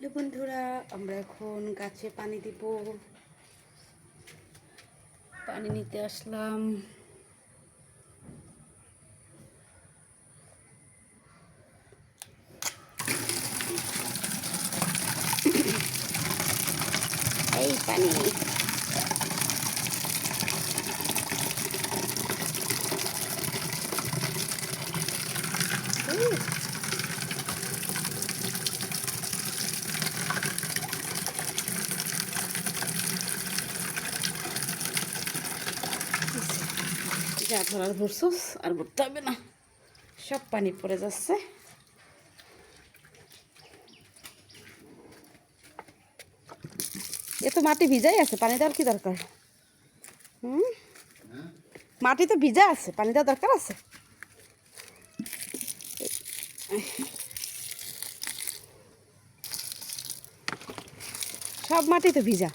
Hello বন্ধুরা, আমরা এখন গাছে পানি দিব। পানি নিতে আসলাম। এই পানি যা ধরার ভরছোস আর ভরতে হবে না, সব পানি পড়ে যাচ্ছে। এ তো মাটি ভিজাই আছে, পানি দেওয়ার কি দরকার? মাটি তো ভিজা আছে, পানি দেওয়ার দরকার আছে? সব মাটি তো ভিজা।